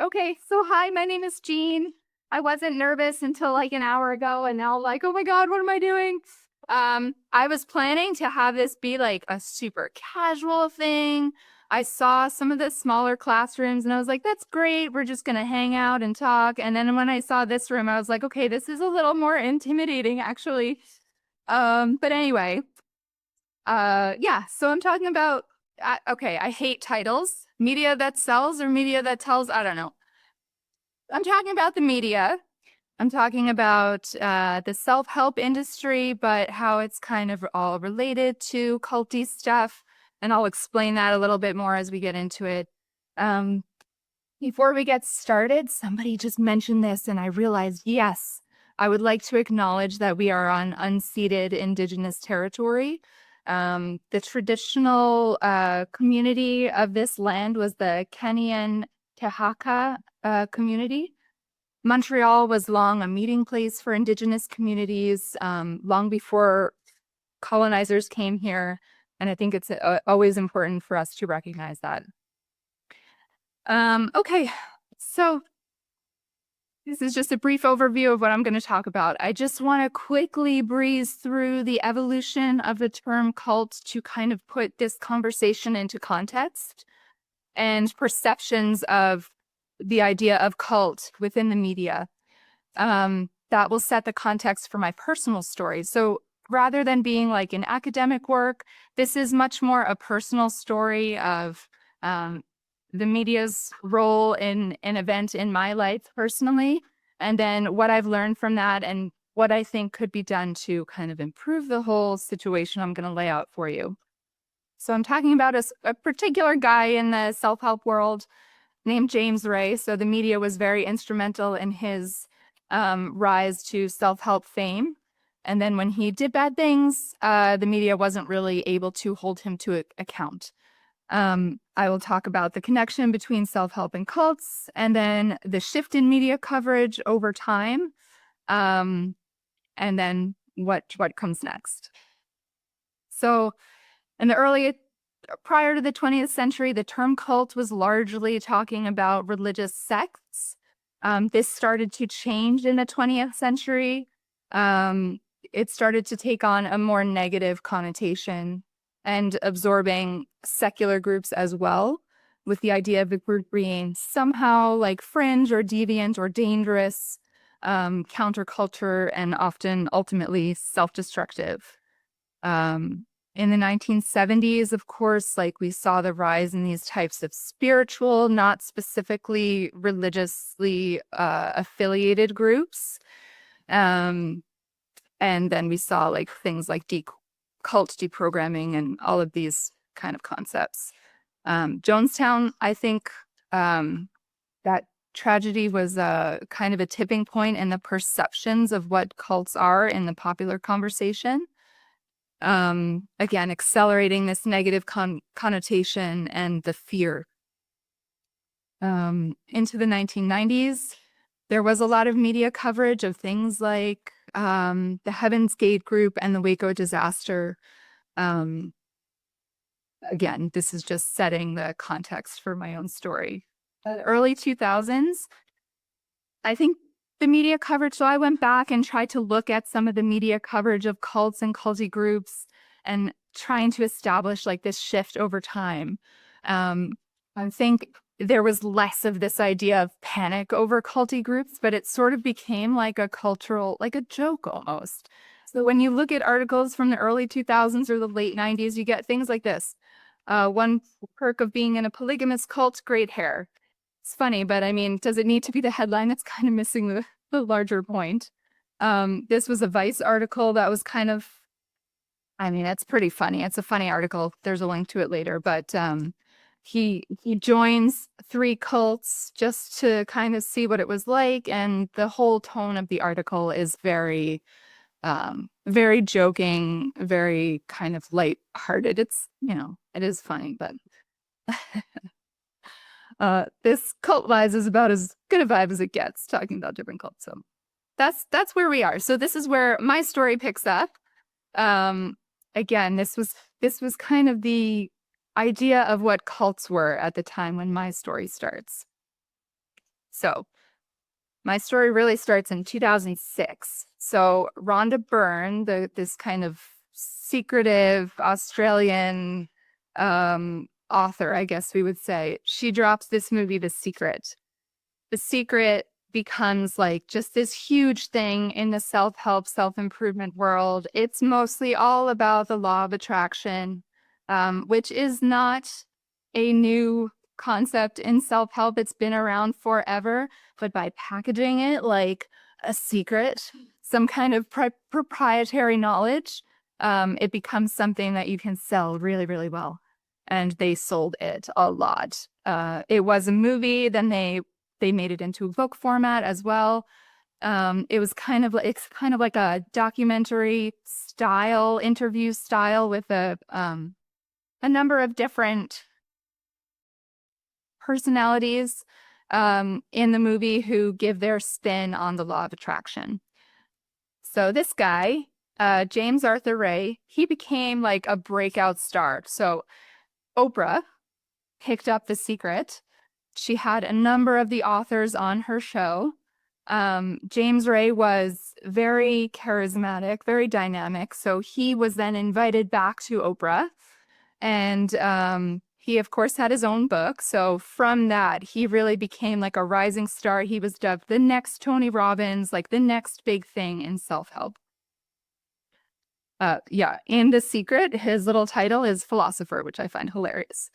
Okay, so hi, my name is Jean. I wasn't nervous until like an hour ago, and now I'm like, oh my God, what am I doing? I was planning to have this be like a super casual thing. I saw some of the smaller classrooms and I was like, that's great. We're just gonna hang out and talk. And then when I saw this room, I was like, okay, this is a little more intimidating actually. But anyway, yeah, so I'm talking about okay, I hate titles. Media that sells or media that tells, I don't know. I'm talking about the media. I'm talking about the self-help industry, but how it's kind of all related to culty stuff. And I'll explain that a little bit more as we get into it. Um, Before we get started, somebody just mentioned this, and I realized, yes, I would like to acknowledge that we are on unceded Indigenous territory. The traditional community of this land was the Kenyan Tehaka community. Montreal was long a meeting place for Indigenous communities, long before colonizers came here. And I think it's always important for us to recognize that. Okay, so this is just a brief overview of what I'm going to talk about. I just want to quickly breeze through the evolution of the term cult to kind of put this conversation into context and perceptions of the idea of cult within the media. That will set the context for my personal story. So rather than being like an academic work, this is much more a personal story of the media's role in an event in my life personally, and then what I've learned from that and what I think could be done to kind of improve the whole situation I'm going to lay out for you. So I'm talking about a particular guy in the self-help world named James Ray. So the media was very instrumental in his rise to self-help fame. And then when he did bad things, the media wasn't really able to hold him to account. I will talk about the connection between self-help and cults, and then the shift in media coverage over time, and then what comes next. So in the prior to the 20th century, the term cult was largely talking about religious sects. This started to change in the 20th century. It started to take on a more negative connotation and absorbing secular groups as well, with the idea of the group being somehow like fringe or deviant or dangerous, counterculture, and often ultimately self-destructive. In the 1970s, of course, like we saw the rise in these types of spiritual, not specifically religiously affiliated groups. And then we saw like things like cult deprogramming and all of these kind of concepts. Jonestown, I think that tragedy was kind of a tipping point in the perceptions of what cults are in the popular conversation. Again, accelerating this negative connotation and the fear. Into the 1990s, there was a lot of media coverage of things like the Heaven's Gate group and the Waco disaster. Again, this is just setting the context for my own story. Early 2000s, I think the media coverage, so I went back and tried to look at some of the media coverage of cults and culty groups and trying to establish like this shift over time. I think there was less of this idea of panic over culty groups, but it sort of became like a cultural, like a joke almost. So when you look at articles from the early 2000s or the late 90s, you get things like this. One perk of being in a polygamous cult, great hair. It's funny, but I mean, does it need to be the headline? That's kind of missing the larger point. This was a Vice article that was kind of, I mean, it's pretty funny. It's a funny article. There's a link to it later, but he joins 3 cults just to kind of see what it was like, and the whole tone of the article is very very joking, very kind of light-hearted. It's, it is funny, but this cult wise is about as good a vibe as it gets, talking about different cults. So that's where we are. So this is where my story picks up. Again, this was kind of the idea of what cults were at the time when my story starts. So my story really starts in 2006. So Rhonda Byrne, this kind of secretive Australian author, I guess we would say, she drops this movie, The Secret. The Secret becomes like just this huge thing in the self-help, self-improvement world. It's mostly all about the law of attraction, which is not a new concept in self-help. It's been around forever, but by packaging it like a secret, some kind of proprietary knowledge, it becomes something that you can sell really, really well. And they sold it a lot. It was a movie, then they made it into a book format as well. It's kind of like a documentary style, interview style with a number of different personalities in the movie who give their spin on the law of attraction. So this guy, James Arthur Ray, he became like a breakout star. So Oprah picked up The Secret. She had a number of the authors on her show. James Ray was very charismatic, very dynamic. So he was then invited back to Oprah. And he, of course, had his own book. So from that, he really became like a rising star. He was dubbed the next Tony Robbins, like the next big thing in self-help. In The Secret, his little title is philosopher, which I find hilarious.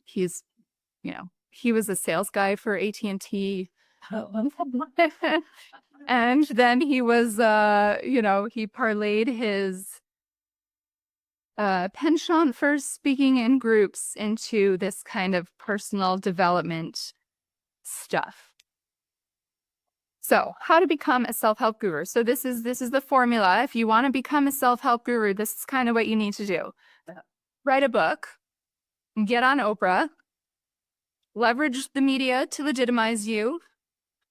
He's, he was a sales guy for AT&T. And then he was, he parlayed his penchant for speaking in groups into this kind of personal development stuff. So how to become a self-help guru. So this is the formula. If you want to become a self-help guru, this is kind of what you need to do. Write a book, get on Oprah, leverage the media to legitimize you.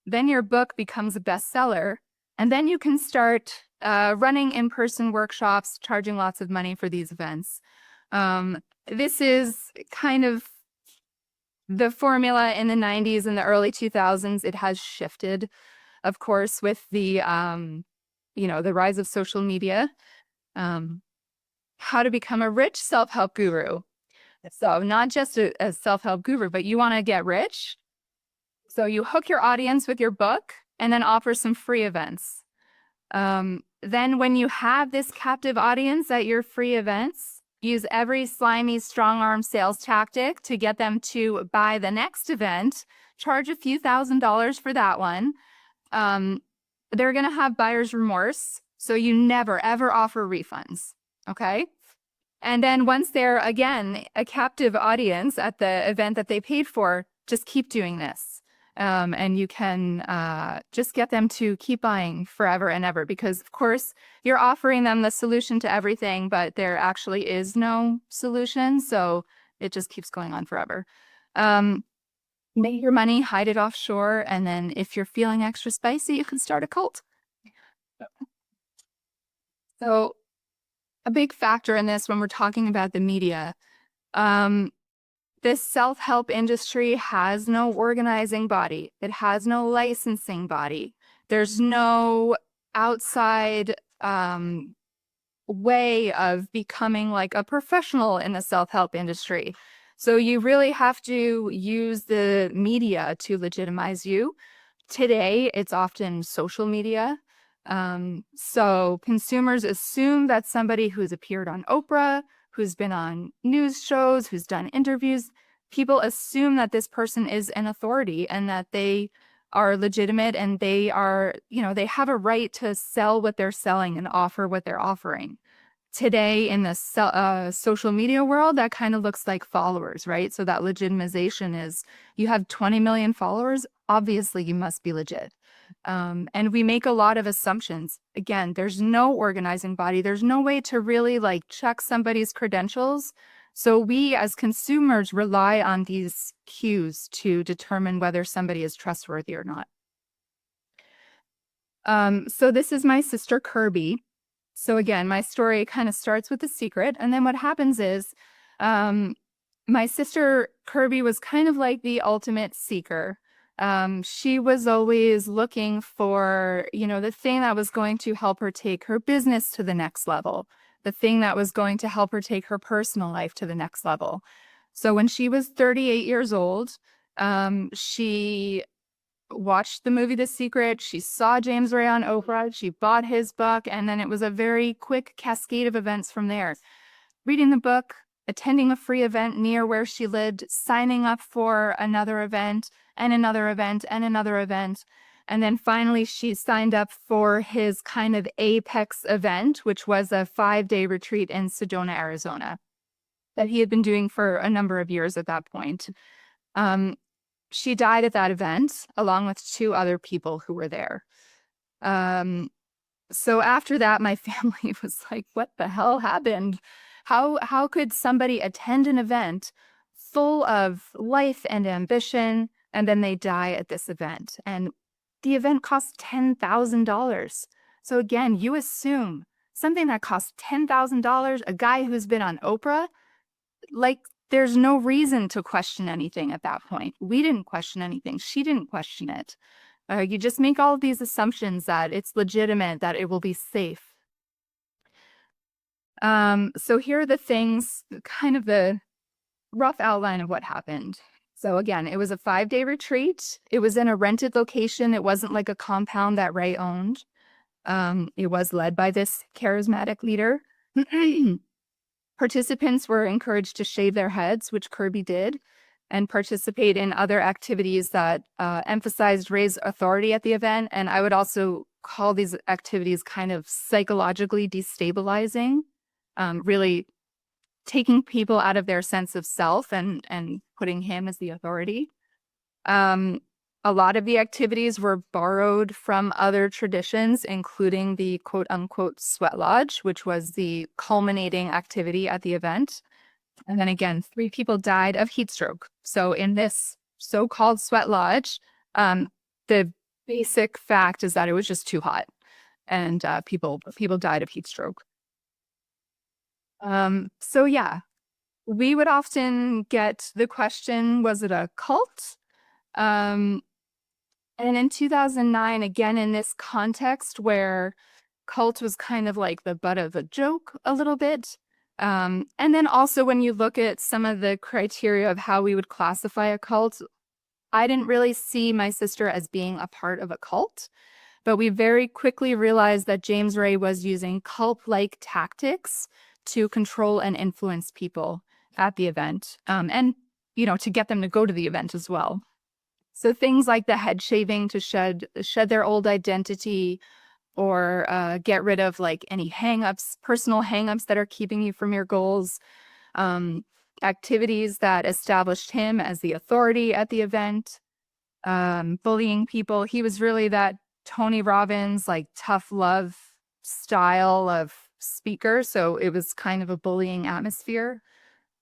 Then your book becomes a bestseller. And then you can start running in-person workshops, charging lots of money for these events. This is kind of the formula in the 90s and the early 2000s. It has shifted, of course, with the, the rise of social media. How to become a rich self-help guru. So not just a self-help guru, but you want to get rich. So you hook your audience with your book and then offer some free events. Then when you have this captive audience at your free events, use every slimy strong-arm sales tactic to get them to buy the next event, charge a few $1,000s for that one. They're going to have buyer's remorse, so you never, ever offer refunds, okay? And then once they're, again, a captive audience at the event that they paid for, just keep doing this. And you can just get them to keep buying forever and ever because, of course, you're offering them the solution to everything, but there actually is no solution. So it just keeps going on forever. Make your money, hide it offshore. And then if you're feeling extra spicy, you can start a cult. So a big factor in this when we're talking about the media, this self-help industry has no organizing body. It has no licensing body. There's no outside way of becoming like a professional in the self-help industry. So you really have to use the media to legitimize you. Today, it's often social media. So consumers assume that somebody who's appeared on Oprah, who's been on news shows, who's done interviews, people assume that this person is an authority and that they are legitimate and they are, they have a right to sell what they're selling and offer what they're offering. Today in the social media world, that kind of looks like followers, right? So that legitimization is you have 20 million followers, obviously you must be legit. And we make a lot of assumptions. Again, there's no organizing body. There's no way to really check somebody's credentials. So we as consumers rely on these cues to determine whether somebody is trustworthy or not. So this is my sister Kirby. So again, my story kind of starts with The Secret. And then what happens is my sister Kirby was kind of like the ultimate seeker. She was always looking for, the thing that was going to help her take her business to the next level, the thing that was going to help her take her personal life to the next level. So when she was 38 years old, she watched the movie The Secret. She saw James Ray on Oprah. She bought his book. And then it was a very quick cascade of events from there. Reading the book, attending a free event near where she lived, signing up for another event and another event and another event. And then finally, she signed up for his kind of apex event, which was a 5-day retreat in Sedona, Arizona, that he had been doing for a number of years at that point. She died at that event, along with 2 other people who were there. So after that, my family was like, what the hell happened? How could somebody attend an event full of life and ambition, and then they die at this event? And the event cost $10,000. So again, you assume something that costs $10,000, a guy who's been on Oprah, like, there's no reason to question anything at that point. We didn't question anything. She didn't question it. You just make all of these assumptions that it's legitimate, that it will be safe. So here are the things, kind of the rough outline of what happened. So again, it was a 5-day retreat. It was in a rented location. It wasn't like a compound that Ray owned. It was led by this charismatic leader. Participants were encouraged to shave their heads, which Kirby did, and participate in other activities that emphasized Ray's authority at the event. And I would also call these activities kind of psychologically destabilizing, really taking people out of their sense of self and putting him as the authority. A lot of the activities were borrowed from other traditions, including the quote unquote sweat lodge, which was the culminating activity at the event. And then again, 3 people died of heat stroke. So in this so-called sweat lodge, the basic fact is that it was just too hot, and people died of heat stroke. So yeah, we would often get the question, was it a cult? And in 2009, again, in this context where cult was kind of like the butt of a joke a little bit. And then also when you look at some of the criteria of how we would classify a cult, I didn't really see my sister as being a part of a cult, but we very quickly realized that James Ray was using cult-like tactics to control and influence people at the event, and, to get them to go to the event as well. So things like the head shaving to shed their old identity, or get rid of like any hangups, personal hangups that are keeping you from your goals. Activities that established him as the authority at the event. Bullying people. He was really that Tony Robbins, like tough love style of speaker. So it was kind of a bullying atmosphere.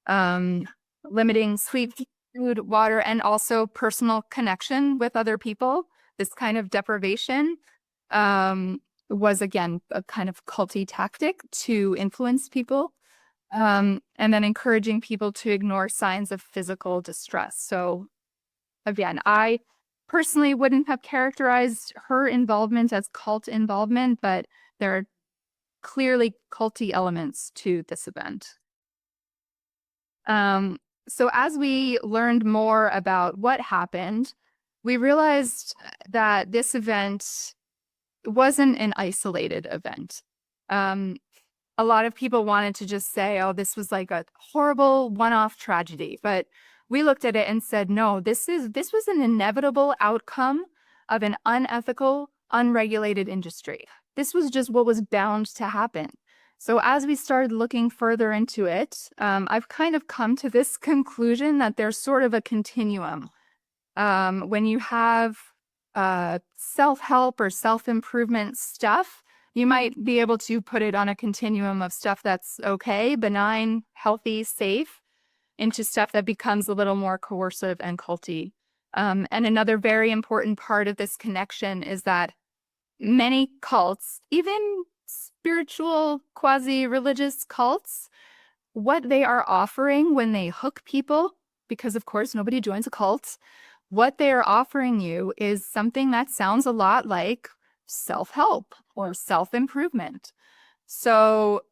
Limiting sleep, food, water, and also personal connection with other people. This kind of deprivation was, again, a kind of culty tactic to influence people, and then encouraging people to ignore signs of physical distress. So again, I personally wouldn't have characterized her involvement as cult involvement, but there are clearly culty elements to this event. So as we learned more about what happened, we realized that this event wasn't an isolated event. A lot of people wanted to just say, oh, this was like a horrible one-off tragedy. But we looked at it and said, no, this was an inevitable outcome of an unethical, unregulated industry. This was just what was bound to happen. So as we started looking further into it, I've kind of come to this conclusion that there's sort of a continuum. When you have self-help or self-improvement stuff, you might be able to put it on a continuum of stuff that's okay, benign, healthy, safe, into stuff that becomes a little more coercive and culty. And another very important part of this connection is that many cults, even spiritual, quasi-religious cults, what they are offering when they hook people, because of course nobody joins a cult, what they are offering you is something that sounds a lot like self-help or self-improvement. So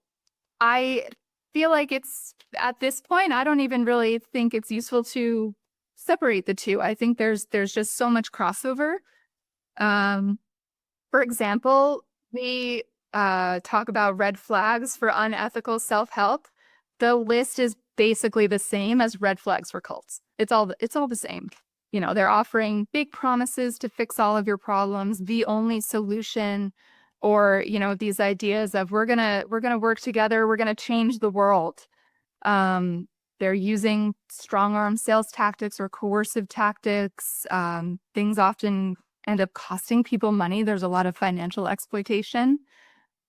I feel like it's at this point, I don't even really think it's useful to separate the two. I think there's just so much crossover. Um, for example, we talk about red flags for unethical self-help. The list is basically the same as red flags for cults. It's all the same. You know, they're offering big promises to fix all of your problems, the only solution, or, you know, these ideas of we're gonna work together, we're gonna change the world. They're using strong arm sales tactics or coercive tactics. Things often end up costing people money. There's a lot of financial exploitation.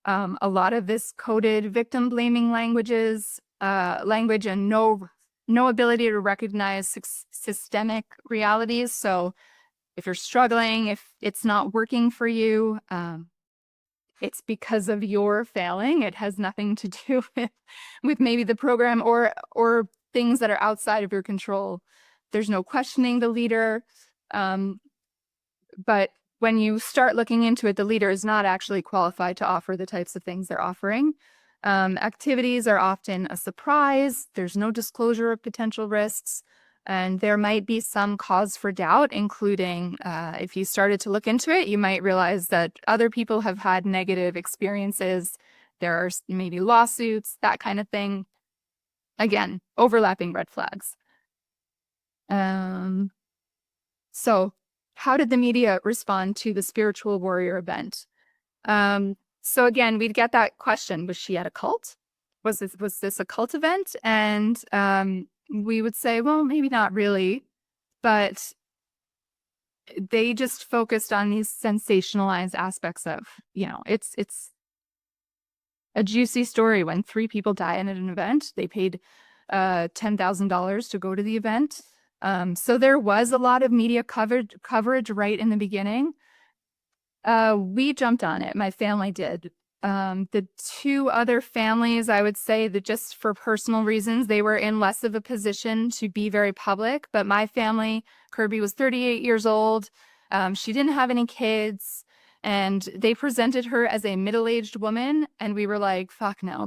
A lot of this coded victim blaming language and no ability to recognize systemic realities. So if you're struggling, if it's not working for you, it's because of your failing. It has nothing to do with maybe the program or things that are outside of your control. There's no questioning the leader. But when you start looking into it, the leader is not actually qualified to offer the types of things they're offering. Activities are often a surprise. There's no disclosure of potential risks. And there might be some cause for doubt, including if you started to look into it, you might realize that other people have had negative experiences. There are maybe lawsuits, that kind of thing. Again, overlapping red flags. So how did the media respond to the spiritual warrior event? So again, we'd get that question, was she at a cult? Was this a cult event? And we would say, well, maybe not really, but they just focused on these sensationalized aspects of, you know, it's a juicy story when 3 people die in an event. They paid $10,000 to go to the event. So there was a lot of media coverage right in the beginning. We jumped on it. My family did. The 2 other families, I would say that just for personal reasons, they were in less of a position to be very public. But my family, Kirby was 38 years old. She didn't have any kids. And they presented her as a middle-aged woman. And we were like, fuck no.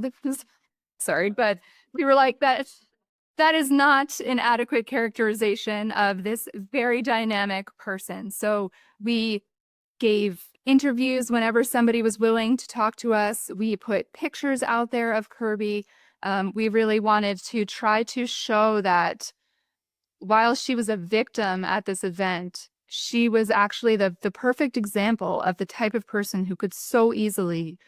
Sorry, but we were like, that is not an adequate characterization of this very dynamic person. So we gave interviews whenever somebody was willing to talk to us. We put pictures out there of Kirby. We really wanted to try to show that while she was a victim at this event, she was actually the perfect example of the type of person who could so easily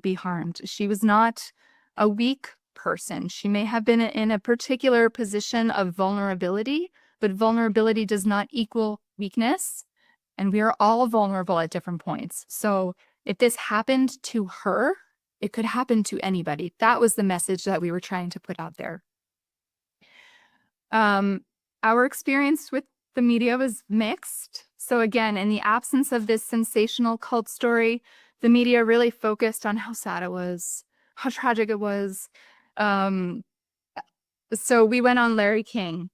be harmed. She was not a weak person. She may have been in a particular position of vulnerability, but vulnerability does not equal weakness. And we are all vulnerable at different points. So if this happened to her, it could happen to anybody. That was the message that we were trying to put out there. Our experience with the media was mixed. So again, in the absence of this sensational cult story, the media really focused on how sad it was, how tragic it was. So we went on Larry King.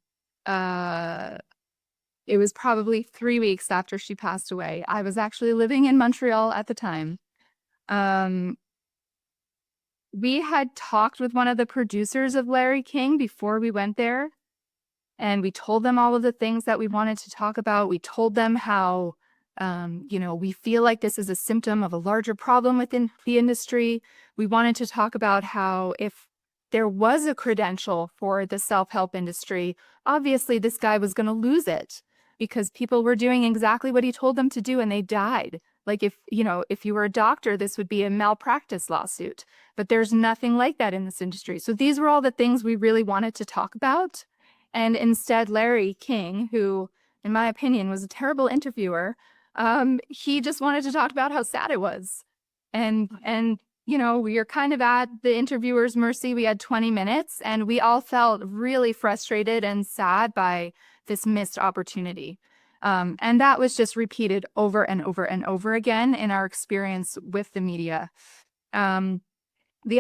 It was probably 3 weeks after she passed away. I was actually living in Montreal at the time. We had talked with one of the producers of Larry King before we went there, and we told them all of the things that we wanted to talk about. We told them how, we feel like this is a symptom of a larger problem within the industry. We wanted to talk about how if there was a credential for the self-help industry, obviously this guy was going to lose it because people were doing exactly what he told them to do and they died. Like if you were a doctor, this would be a malpractice lawsuit, but there's nothing like that in this industry. So these were all the things we really wanted to talk about. And instead, Larry King, who in my opinion was a terrible interviewer, he just wanted to talk about how sad it was. And we are kind of at the interviewer's mercy. We had 20 minutes and we all felt really frustrated and sad by this missed opportunity. And that was just repeated over and over and over again in our experience with the media. The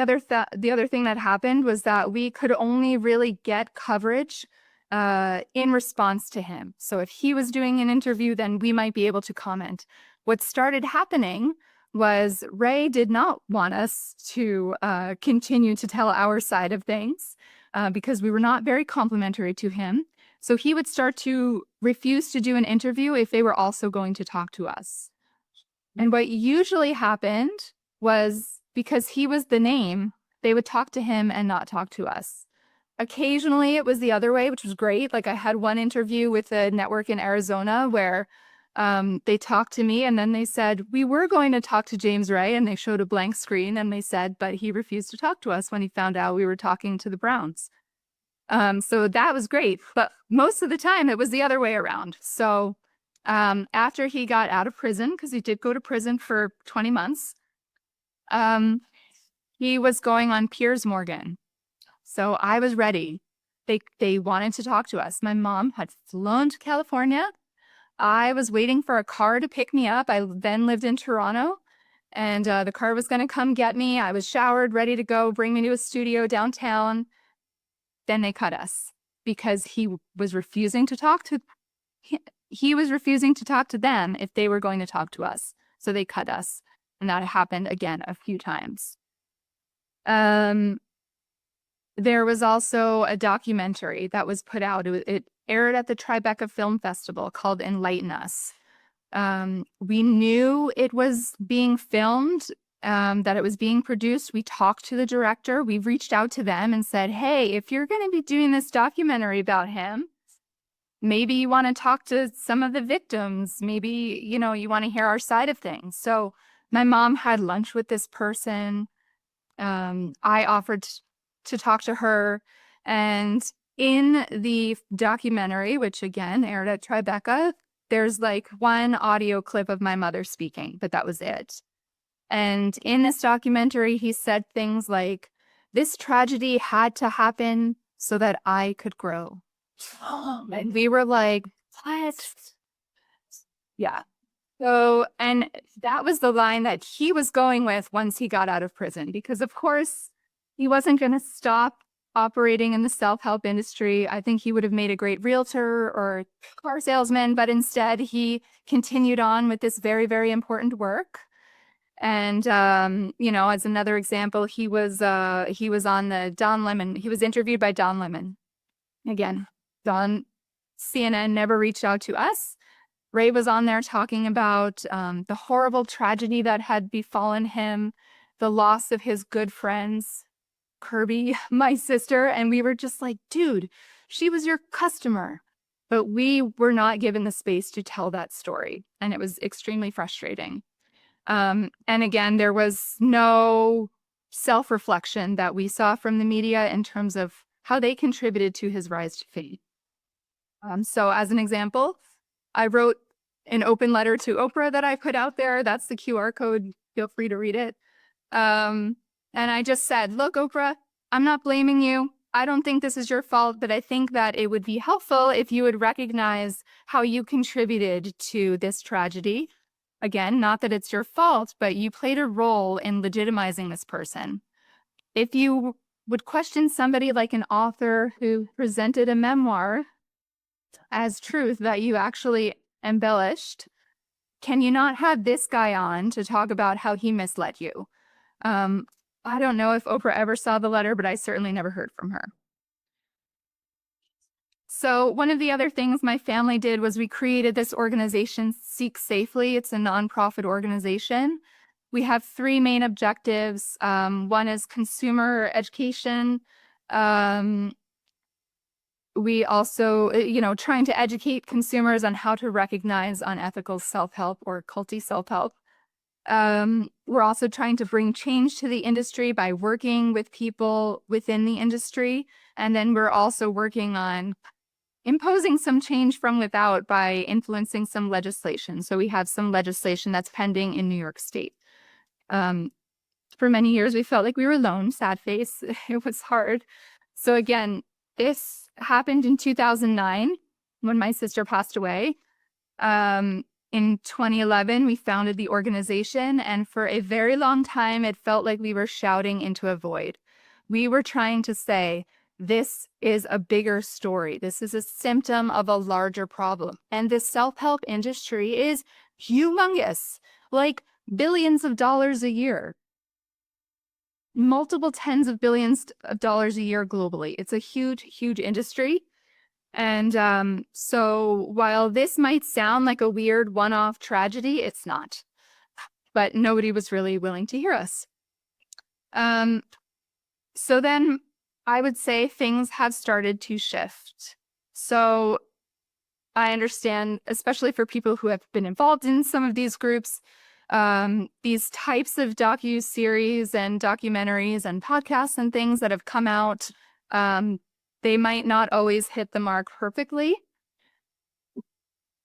other thing that happened was that we could only really get coverage in response to him. So if he was doing an interview, then we might be able to comment. What started happening was Ray did not want us to continue to tell our side of things because we were not very complimentary to him. So he would start to refuse to do an interview if they were also going to talk to us. And what usually happened was, because he was the name, they would talk to him and not talk to us. Occasionally it was the other way, which was great. Like I had one interview with a network in Arizona where they talked to me and then they said, we were going to talk to James Ray, and they showed a blank screen and they said, but he refused to talk to us when he found out we were talking to the Browns. So that was great. But most of the time it was the other way around. So after he got out of prison, because he did go to prison for 20 months, he was going on Piers Morgan. So I was ready. They wanted to talk to us. My mom had flown to California. I was waiting for a car to pick me up. I then lived in Toronto, and the car was going to come get me. I was showered, ready to go, bring me to a studio downtown. Then they cut us because he was refusing to talk to them if they were going to talk to us. So they cut us, and that happened again a few times. There was also a documentary that was put out. It aired at the Tribeca Film Festival called Enlighten Us. We knew it was being filmed, that it was being produced. We talked to the director. We reached out to them and said, hey, if you're going to be doing this documentary about him, maybe you want to talk to some of the victims. Maybe, you want to hear our side of things. So my mom had lunch with this person. I offered to talk to her. And in the documentary, which again aired at Tribeca, there's like one audio clip of my mother speaking, but that was it. And in this documentary, he said things like, this tragedy had to happen so that I could grow. And we were like, what? Yeah. So, and that was the line that he was going with once he got out of prison, because of course he wasn't going to stop operating in the self-help industry. I think he would have made a great realtor or car salesman, but instead he continued on with this very, very important work. And, as another example, he was on the Don Lemon. He was interviewed by Don Lemon. Again, CNN never reached out to us. Ray was on there talking about the horrible tragedy that had befallen him, the loss of his good friends, Kirby, my sister, and we were just like, dude, she was your customer. But we were not given the space to tell that story, and it was extremely frustrating. And again, there was no self-reflection that we saw from the media in terms of how they contributed to his rise to fame. So as an example, I wrote an open letter to Oprah that I put out there. That's the QR code. Feel free to read it. And I just said, look, Oprah, I'm not blaming you. I don't think this is your fault, but I think that it would be helpful if you would recognize how you contributed to this tragedy. Again, not that it's your fault, but you played a role in legitimizing this person. If you would question somebody like an author who presented a memoir as truth that you actually embellished, can you not have this guy on to talk about how he misled you? I don't know if Oprah ever saw the letter, but I certainly never heard from her. So one of the other things my family did was we created this organization, Seek Safely. It's a nonprofit organization. We have three main objectives. One is consumer education. We also, trying to educate consumers on how to recognize unethical self-help or culty self-help. We're also trying to bring change to the industry by working with people within the industry. And then we're also working on imposing some change from without by influencing some legislation. So we have some legislation that's pending in New York State. For many years, we felt like we were alone, sad face. It was hard. So again, this happened in 2009 when my sister passed away. In 2011, we founded the organization, and for a very long time, it felt like we were shouting into a void. We were trying to say, this is a bigger story. This is a symptom of a larger problem. And this self-help industry is humongous, like billions of dollars a year, multiple tens of billions of dollars a year globally. It's a huge, huge industry. And so while this might sound like a weird one-off tragedy, it's not. But nobody was really willing to hear us. So then I would say things have started to shift. So I understand, especially for people who have been involved in some of these groups, these types of docu-series and documentaries and podcasts and things that have come out, they might not always hit the mark perfectly.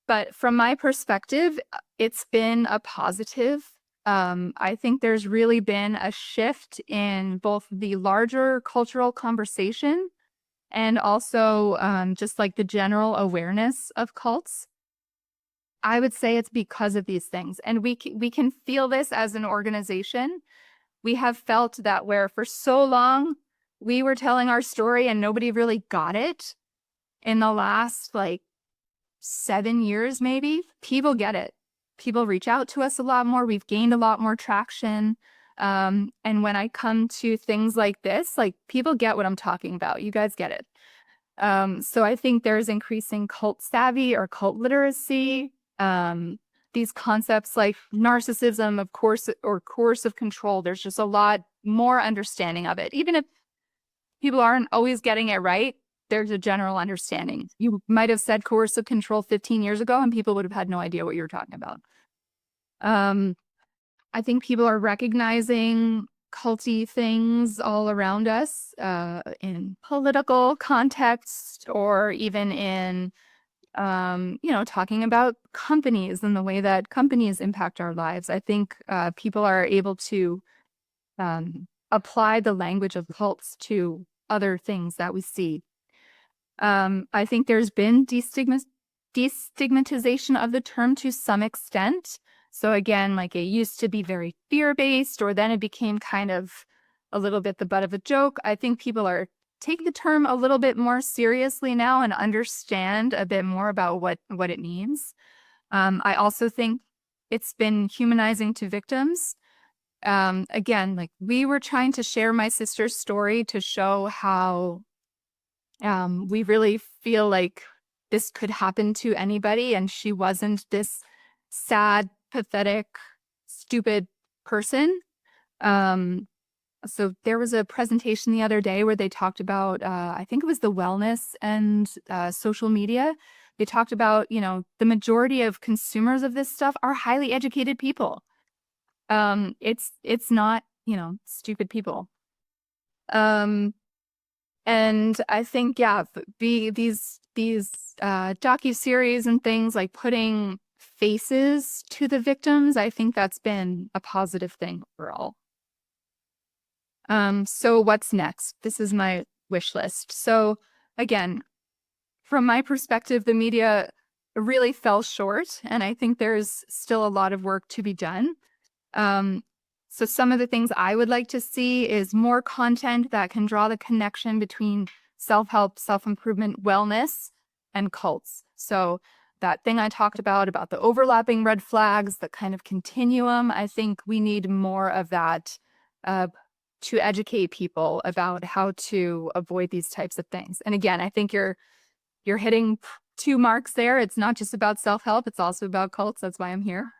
But from my perspective, it's been a positive. I think there's really been a shift in both the larger cultural conversation and also just like the general awareness of cults. I would say it's because of these things. And we can feel this as an organization. We have felt that where for so long we were telling our story and nobody really got it. In the last 7 years, maybe, people get it. People reach out to us a lot more. We've gained a lot more traction. And when I come to things like this, people get what I'm talking about. You guys get it. So I think there's increasing cult savvy or cult literacy. These concepts like narcissism, of course, or coercive control, there's just a lot more understanding of it. Even if people aren't always getting it right, there's a general understanding. You might have said coercive control 15 years ago and people would have had no idea what you were talking about. I think people are recognizing culty things all around us in political context or even in, talking about companies and the way that companies impact our lives. I think people are able to apply the language of cults to other things that we see. I think there's been destigmatization of the term to some extent. So again, it used to be very fear-based, or then it became kind of a little bit the butt of a joke. I think people are taking the term a little bit more seriously now and understand a bit more about what it means. I also think it's been humanizing to victims. Again, we were trying to share my sister's story to show how we really feel like this could happen to anybody, and she wasn't this sad, pathetic, stupid person. So there was a presentation the other day where they talked about, I think it was the wellness and social media. They talked about, the majority of consumers of this stuff are highly educated people. It's not, stupid people. And I think, these docuseries and things like putting faces to the victims, I think that's been a positive thing overall. So what's next? This is my wish list. So again, from my perspective, the media really fell short, and I think there's still a lot of work to be done. So some of the things I would like to see is more content that can draw the connection between self-help, self-improvement, wellness, and cults. So that thing I talked about the overlapping red flags, the kind of continuum, I think we need more of that to educate people about how to avoid these types of things. And again, I think you're hitting 2 marks there. It's not just about self-help, it's also about cults. That's why I'm here.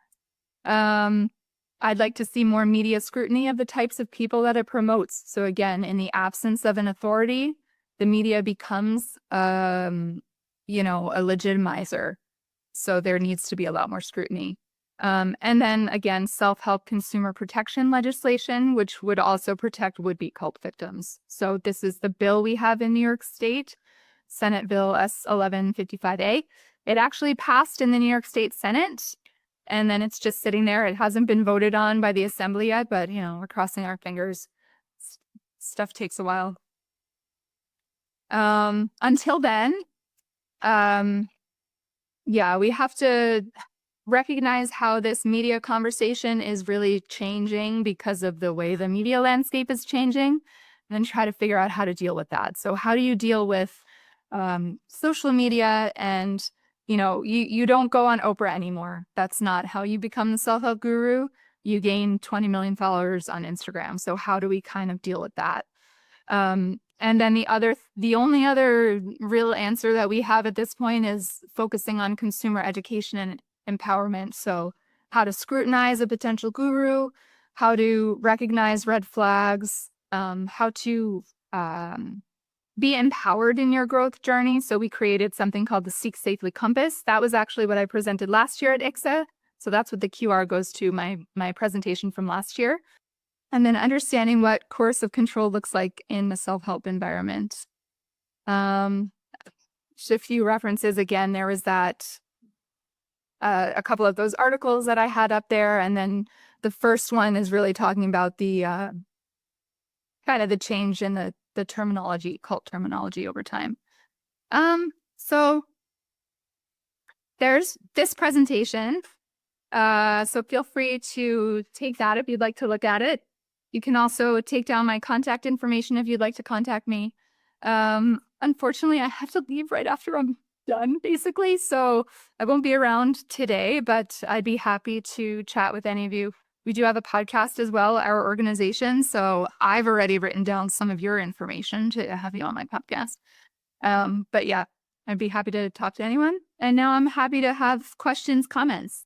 I'd like to see more media scrutiny of the types of people that it promotes. So again, in the absence of an authority, the media becomes, a legitimizer. So there needs to be a lot more scrutiny. And then again, self-help consumer protection legislation, which would also protect would-be cult victims. So this is the bill we have in New York State, Senate Bill S1155A. It actually passed in the New York State Senate, and then it's just sitting there. It hasn't been voted on by the Assembly yet, but, we're crossing our fingers. Stuff takes a while. Until then, we have to recognize how this media conversation is really changing because of the way the media landscape is changing. and then try to figure out how to deal with that. So how do you deal with social media? And, you don't go on Oprah anymore. That's not how you become the self-help guru. You gain 20 million followers on Instagram. So how do we kind of deal with that? And then the only other real answer that we have at this point is focusing on consumer education and empowerment. So how to scrutinize a potential guru, how to recognize red flags, how to be empowered in your growth journey. So we created something called the Seek Safely Compass. That was actually what I presented last year at ICSA. So that's what the QR goes to, my presentation from last year. And then understanding what course of control looks like in the self-help environment. Just a few references. Again, there was that a couple of those articles that I had up there. And then the first one is really talking about the kind of the change in the terminology, cult terminology over time. So there's this presentation. So feel free to take that if you'd like to look at it. You can also take down my contact information if you'd like to contact me. Unfortunately, I have to leave right after I'm done, basically. So I won't be around today, but I'd be happy to chat with any of you. We do have a podcast as well, our organization. So I've already written down some of your information to have you on my podcast. But yeah, I'd be happy to talk to anyone. And now I'm happy to have questions, comments.